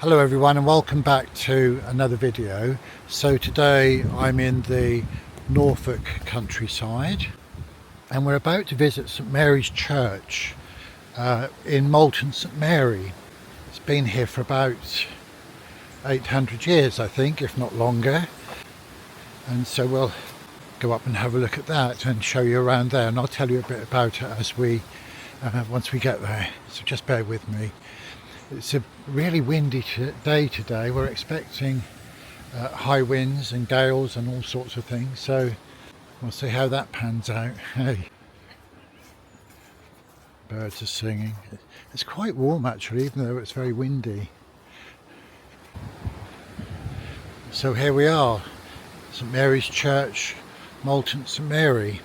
Hello everyone and welcome back to another video. So today I'm in the Norfolk countryside and we're about to visit St Mary's Church in Moulton St Mary. It's been here for about 800 years I think, if not longer, and so we'll go up and have a look at that and show you around there, and I'll tell you a bit about it as once we get there, so just bear with me. It's a really windy day today. We're expecting high winds and gales and all sorts of things, so we'll see how that pans out. Hey, birds are singing. It's quite warm actually, even though it's very windy. So here we are, St Mary's Church, Moulton St Mary.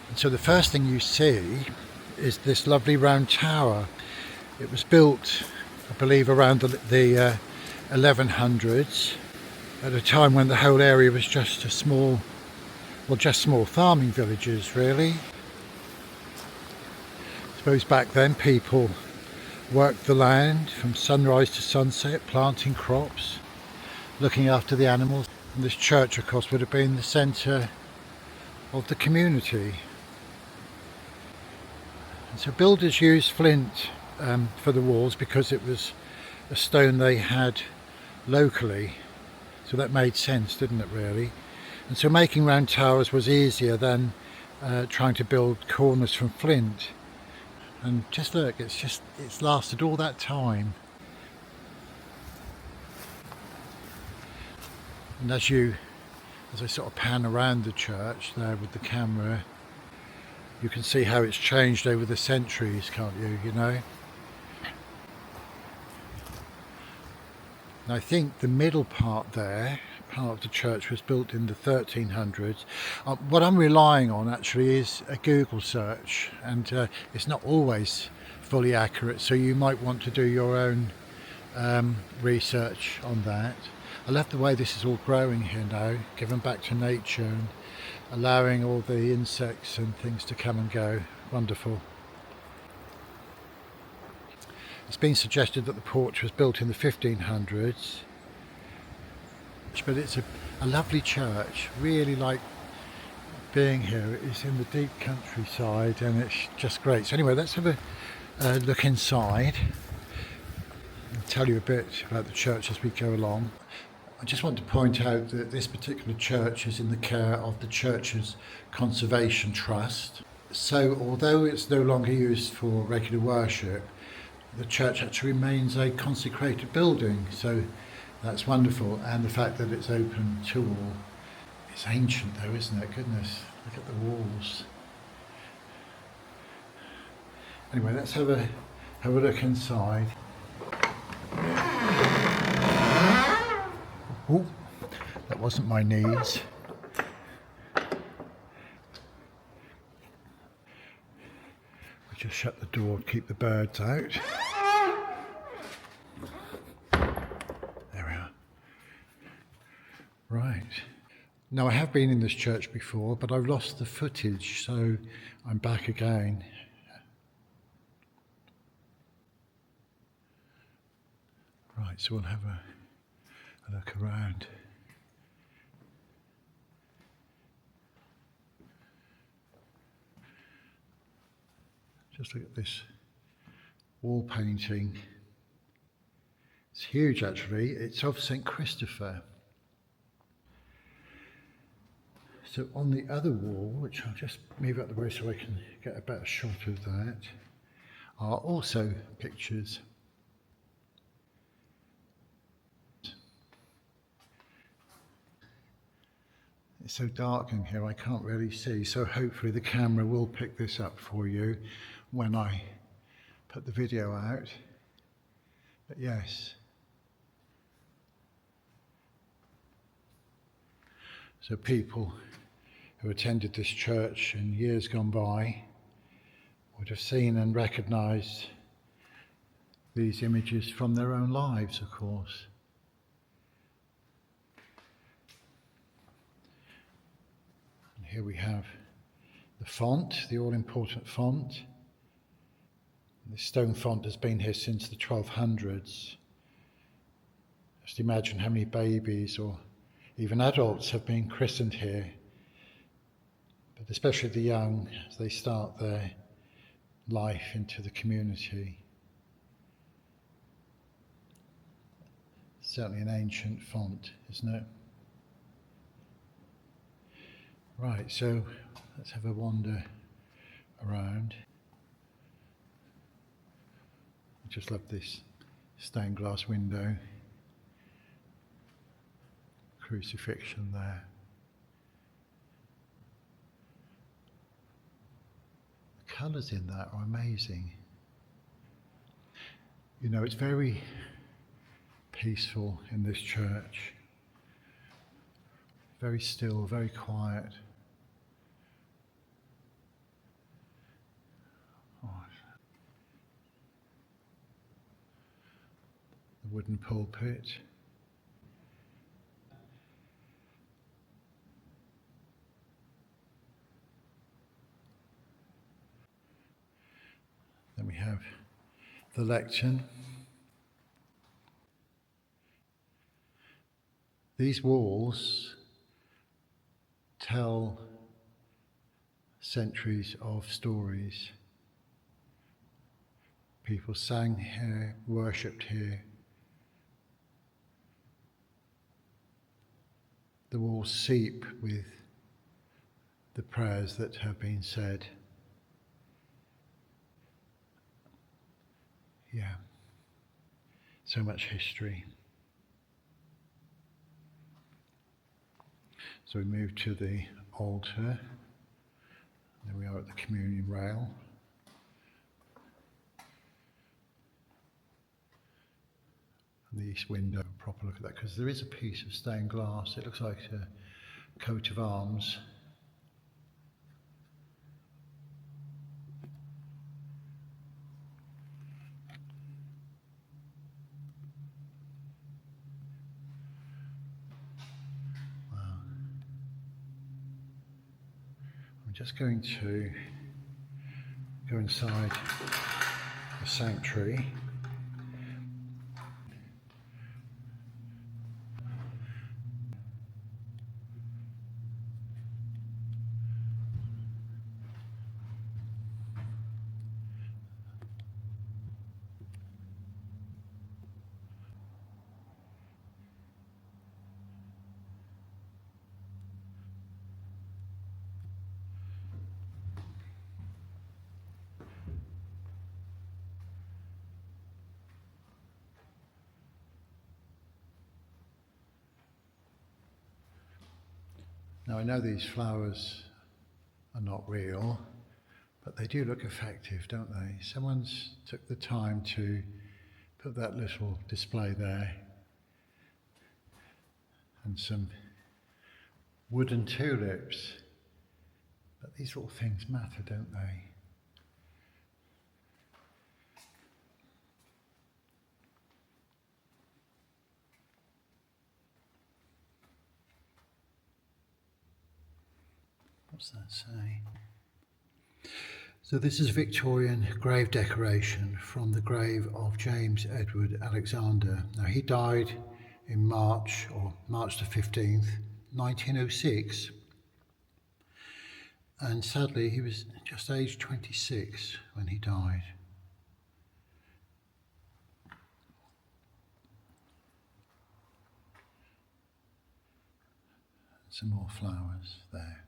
And so the first thing you see is this lovely round tower. It was built, I believe, around the 1100s, at a time when the whole area was just small farming villages, really. I suppose back then people worked the land from sunrise to sunset, planting crops, looking after the animals. And this church, of course, would have been the centre of the community. And so builders used flint for the walls because it was a stone they had locally, so that made sense, didn't it, really? And so making round towers was easier than trying to build corners from flint. And just look, it's lasted all that time. And as I sort of pan around the church there with the camera, you can see how it's changed over the centuries, can't you? You know. And I think the middle part there, part of the church, was built in the 1300s. What I'm relying on actually is a Google search, and it's not always fully accurate, so you might want to do your own research on that. I love the way this is all growing here now, given back to nature and allowing all the insects and things to come and go. Wonderful. It's been suggested that the porch was built in the 1500s, but it's a lovely church. Really like being here. It's in the deep countryside and it's just great. So anyway, let's have a look inside and tell you a bit about the church as we go along. I just want to point out that this particular church is in the care of the Church's Conservation Trust. So although it's no longer used for regular worship, the church actually remains a consecrated building, so that's wonderful. And the fact that it's open to all. It's ancient though, isn't it? Goodness, look at the walls. Anyway, let's have a look inside. Oh, that wasn't my knees. We just shut the door, keep the birds out. Right. Now I have been in this church before, but I've lost the footage, so I'm back again. Right, so we'll have a look around. Just look at this wall painting. It's huge actually. It's of St Christopher. So on the other wall, which I'll just move out the way so I can get a better shot of that, are also pictures. It's so dark in here I can't really see, so hopefully the camera will pick this up for you when I put the video out. But yes. So people who attended this church in years gone by would have seen and recognised these images from their own lives, of course. And here we have the font, the all-important font. This stone font has been here since the 1200s. Just imagine how many babies or even adults have been christened here, but especially the young as they start their life into the community. Certainly an ancient font, isn't it? Right, so let's have a wander around. I just love this stained glass window. Crucifixion there. The colours in that are amazing. You know, it's very peaceful in this church. Very still, very quiet. Oh, the wooden pulpit. Then we have the lectern. These walls tell centuries of stories. People sang here, worshipped here. The walls seep with the prayers that have been said. Yeah, so much history. So we move to the altar. There we are at the communion rail. And the east window, a proper look at that, because there is a piece of stained glass. It looks like a coat of arms. I'm just going to go inside the sanctuary. Now I know these flowers are not real, but they do look effective, don't they? Someone's took the time to put that little display there and some wooden tulips. But these little things matter, don't they? What's that say? So this is Victorian grave decoration from the grave of James Edward Alexander. Now he died in March the 15th, 1906. And sadly he was just aged 26 when he died. Some more flowers there.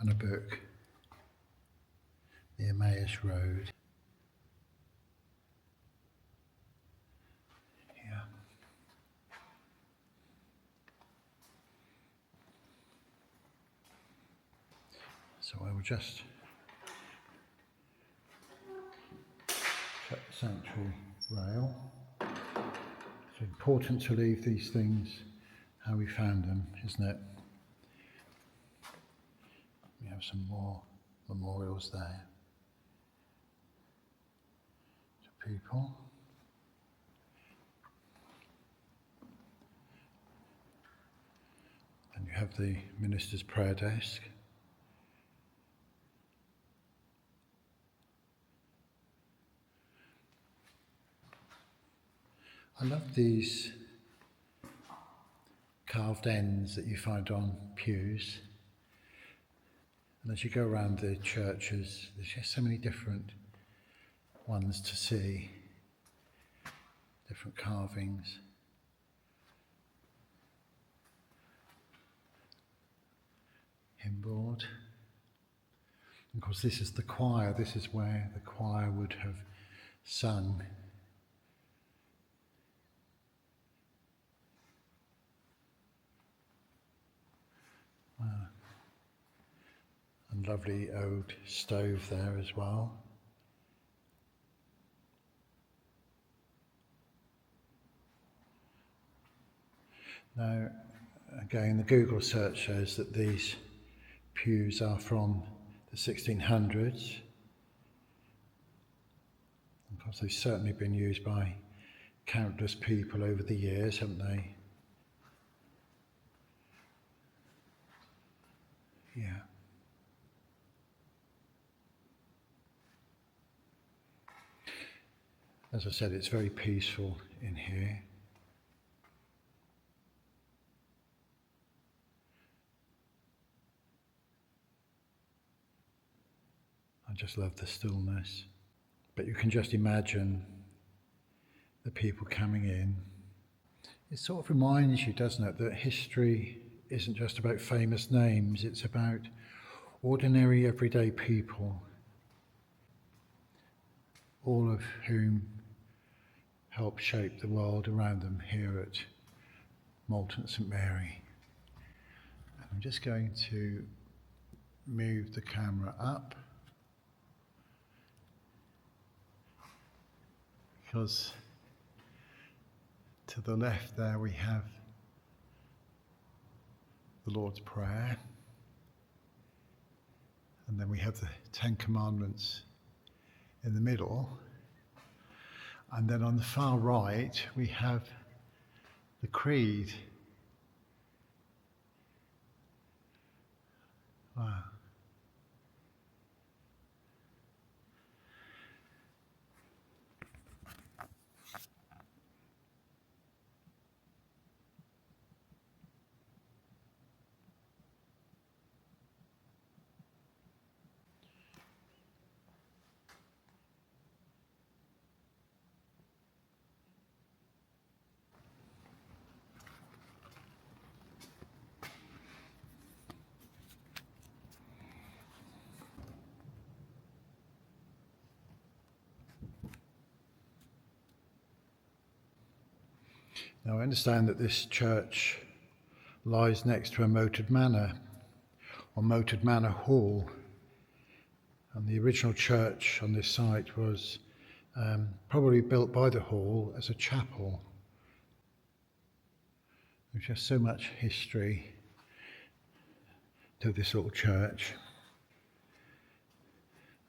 And a book, The Emmaus Road. Yeah. So I will just check the sanctuary rail. It's important to leave these things how we found them, isn't it? We have some more memorials there to people. And you have the minister's prayer desk. I love these carved ends that you find on pews. And as you go around the churches, there's just so many different ones to see, different carvings. Hymn board. Of course, this is the choir. This is where the choir would have sung. And lovely old stove there as well. Now, again, the Google search shows that these pews are from the 1600s. Of course, they've certainly been used by countless people over the years, haven't they? Yeah. As I said, it's very peaceful in here. I just love the stillness. But you can just imagine the people coming in. It sort of reminds you, doesn't it, that history isn't just about famous names, it's about ordinary everyday people, all of whom help shape the world around them here at Moulton St Mary. And I'm just going to move the camera up because to the left there we have the Lord's Prayer, and then we have the Ten Commandments in the middle, and then on the far right we have the Creed. Wow. Now I understand that this church lies next to a moated manor, or moated manor hall, and the original church on this site was probably built by the hall as a chapel. There's just so much history to this little church,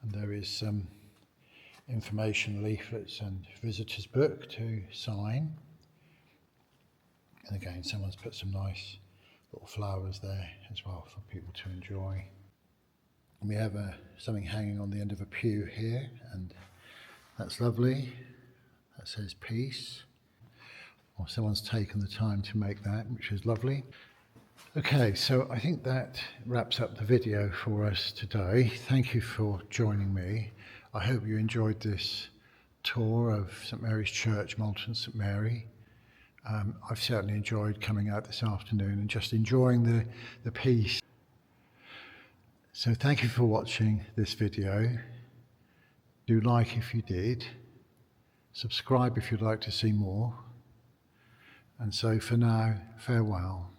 and there is some information leaflets and visitors book to sign. And again, someone's put some nice little flowers there as well for people to enjoy. And we have something hanging on the end of a pew here, and that's lovely. That says peace. Or someone's taken the time to make that, which is lovely. Okay, so I think that wraps up the video for us today. Thank you for joining me. I hope you enjoyed this tour of St Mary's Church, Moulton St Mary. I've certainly enjoyed coming out this afternoon and just enjoying the peace. So thank you for watching this video. Do like if you did. Subscribe if you'd like to see more. And so for now, farewell.